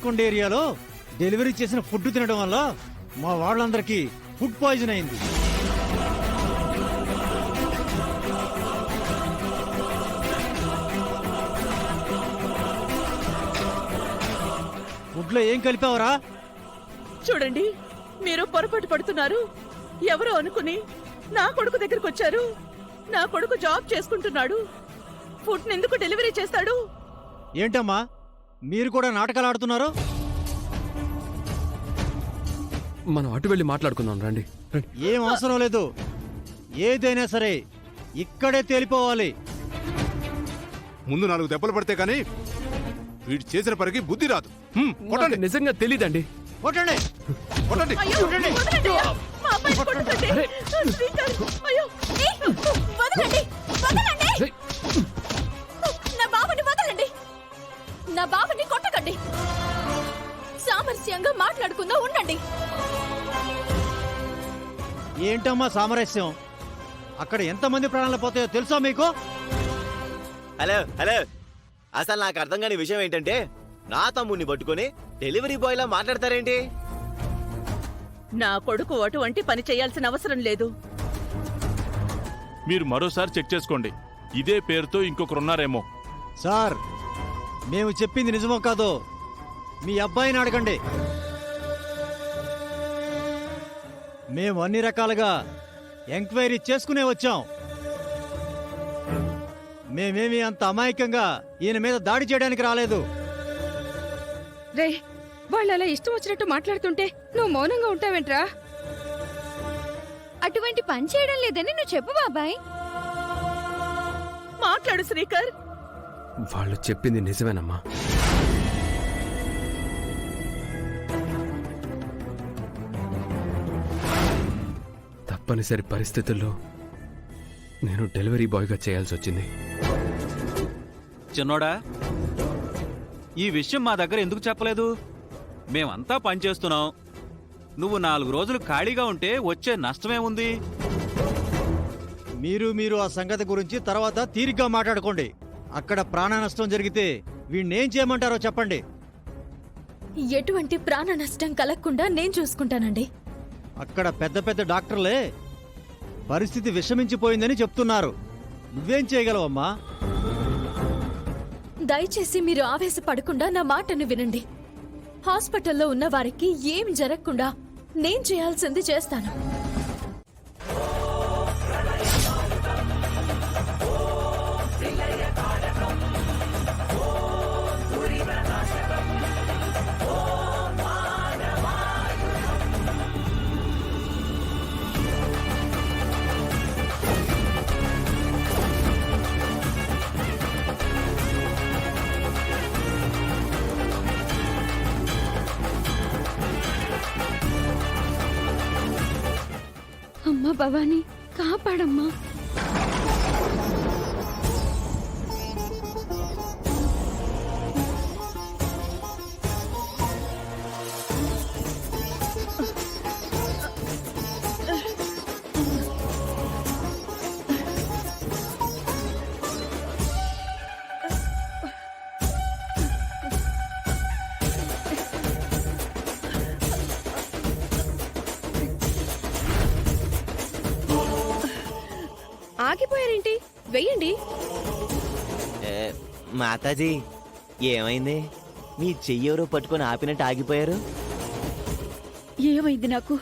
దేవరకొండ ఏరియాలో డెలివరీ చేసిన ఫుడ్ తినడం వల్ల మా వాళ్ళందరికీ ఫుడ్ పాయిజన్ అయింది. ఫుడ్ లో ఏం కలిపావరా? చూడండి, మీరు పొరపాటు పడుతున్నారు. ఎవరో అనుకుని నా కొడుకు దగ్గరకు వచ్చారు. నా కొడుకు జాబ్ చేసుకుంటున్నాడు. ఫుడ్ ఎందుకు డెలివరీ చేస్తాడు? ఏంటమ్మా మీరు కూడా నాటకాలు ఆడుతున్నారు? మనం అటు వెళ్ళి మాట్లాడుకుందాం రండి. ఏం అవసరం లేదు. ఏదైనా సరే ఇక్కడే తేలిపోవాలి. ముందు 4 దెబ్బలు పడితే కానీ వీడు చేసిన పనికి బుద్ధి రాదు. నాకు నిజంగా తెలీదండి. కొట్టండి కొట్టండి అయ్యో, కొట్టండి. వదలండి అయ్యా. మా అబ్బాయిని కొట్టకండి. శ్రీకర్, అయ్యో. వదలండి, వదలండి. నా బాబుని వదలండి. నా బాబుని కొట్టకండి. సామరస్యంగా మాట్లాడుకుందా ఉండండి. ఏంటమ్మా సామరస్యం? అక్కడ ఎంతమంది ప్రాణాలు పోతాయో తెలుసా మీకు? హలో హలో, అసలు నాకు అర్థం కాని విషయం ఏంటంటే నా తమ్ముడిని పట్టుకొని డెలివరీ బాయ్ లా మాట్లాడతారేంటి? నా కొడుకు అటువంటి పని చేయాల్సిన అవసరం లేదు. మీరు మరోసారి చెక్ చేసుకోండి. ఇదే పేరుతో ఇంకొకరున్నారేమో. సార్, మేము చెప్పింది నిజమో కాదో మీ అబ్బాయిని అడగండి. మేము అన్ని రకాలుగా ఎంక్వైరీ చేసుకునే వచ్చాం. మేమేమి అంత అమాయకంగా ఈయన మీద దాడి చేయడానికి రాలేదు. రే, వాళ్ళు అలా ఇష్టం వచ్చినట్టు మాట్లాడుతుంటే నువ్వు మౌనంగా ఉంటావేంట్రా? అటువంటి పని చేయడం లేదని నువ్వు చెప్పు బాబాయ్. మాట్లాడు శ్రీకర్. వాళ్ళు చెప్పింది నిజమేనమ్మా. తప్పనిసరి పరిస్థితుల్లో నేను డెలివరీ బాయ్గా చేయాల్సి వచ్చింది. చిన్నోడా, ఈ విషయం మా దగ్గర ఎందుకు చెప్పలేదు? మేమంతా పనిచేస్తున్నాం. నువ్వు 4 రోజులు ఖాళీగా ఉంటే వచ్చే నష్టమేముంది? మీరు ఆ సంగతి గురించి తర్వాత తీరిగ్గా మాట్లాడుకోండి. అక్కడ ప్రాణ నష్టం జరిగితే వీణ్ణేం చేయమంటారో చెప్పండి. ఎటువంటి ప్రాణ నష్టం కలగకుండా నేను చూసుకుంటానండి. అక్కడ పెద్ద పెద్ద డాక్టర్లే పరిస్థితి విషమించిపోయిందని చెప్తున్నారు. నువ్వేం చేయగలవమ్మా? దయచేసి మీరు ఆవేశపడకుండా నా మాటను వినండి. హాస్పిటల్లో ఉన్న వారికి ఏం జరగకుండా నేను చేయాల్సింది చేస్తాను. అమ్మా భవానీ, కాపాడమ్మా. ఆగిపోయారేంటి? వెయ్యండి. మాతాజీ, ఏమైంది? మీ చెయ్యెవరో పట్టుకొని ఆపినట్టు ఆగిపోయారు. ఏమైంది నాకు?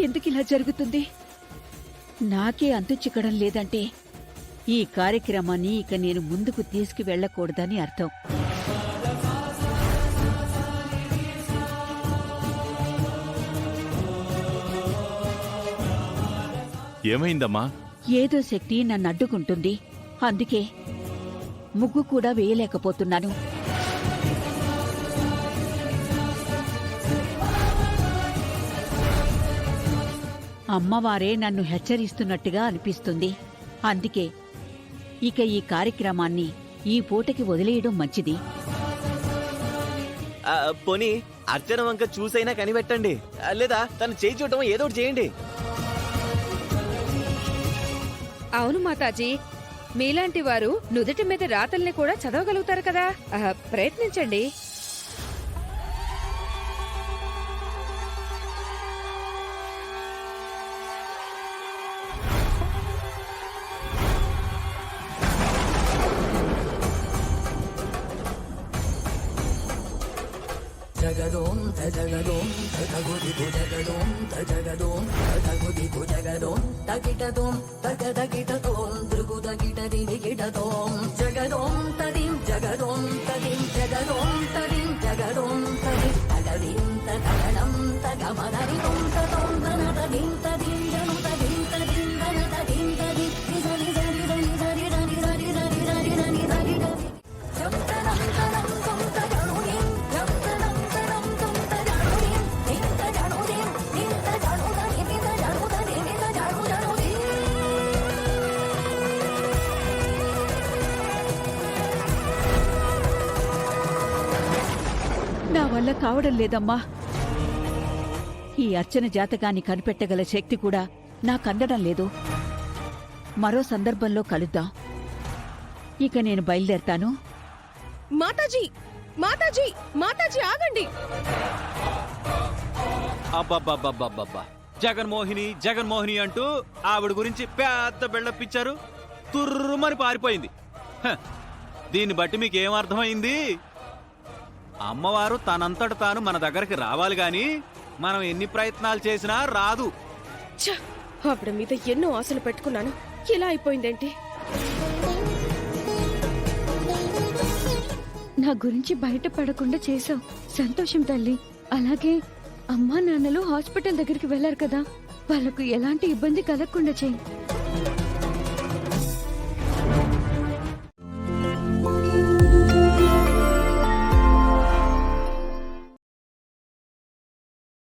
ఎందుకిలా జరుగుతుంది? నాకే అంతు చిక్కడం లేదంటే ఈ కార్యక్రమాన్ని ఇక నేను ముందుకు తీసుకువెళ్లకూడదని అర్థం. ఏమైందమ్మా? ఏదో శక్తి నన్ను అడ్డుకుంటుంది. అందుకే ముగ్గు కూడా వేయలేకపోతున్నాను. అమ్మవారే నన్ను హెచ్చరిస్తున్నట్టుగా అనిపిస్తుంది. అందుకే ఇక ఈ కార్యక్రమాన్ని ఈ పూటకి వదిలేయడం మంచిది. పోనీ అర్చన వంక చూసైనా కనిపెట్టండి, లేదా తను చేయి చూడటం ఏదో ఒకటి చేయండి. అవును మాతాజీ, మీలాంటి వారు నుదుటి మీద రాతల్ని కూడా చదవగలుగుతారు కదా. ప్రయత్నించండి. నా వల్ల కావడం లేదమ్మా. ఈ అర్చన జాతకాన్ని కనిపెట్టగల శక్తి కూడా నాకందడం లేదు. మరో సందర్భంలో కలుద్దాం. ఇక నేను బయలుదేరతాను. మాతాజీ మాతాజీ మాతాజీ ఆగండి. అబ్బబ్బబ్బబ్బబ్బబ్బా, జగన్మోహిని జగన్మోహిని అంటూ ఆవిడ గురించి పెద్ద బిల్డప్ ఇచ్చారు. తుర్రుమని పారిపోయింది. హ, దీన్ని బట్టి మీకేం అర్థమైంది? అమ్మవారు తనంతట తాను మన దగ్గరికి రావాలి గాని మనం ఎన్ని ప్రయత్నాలు చేసినా రాదు. ఛ, ఆవిడ మీద ఎన్నో ఆశలు పెట్టుకున్నాను, ఇలా అయిపోయిందేంటి? నా గురించి బయటపడకుండా చేసావు, సంతోషం తల్లి. అలాగే అమ్మా నాన్నలు హాస్పిటల్ దగ్గరికి వెళ్లారు కదా, వాళ్ళకు ఎలాంటి ఇబ్బంది కలగకుండా చెయ్యి.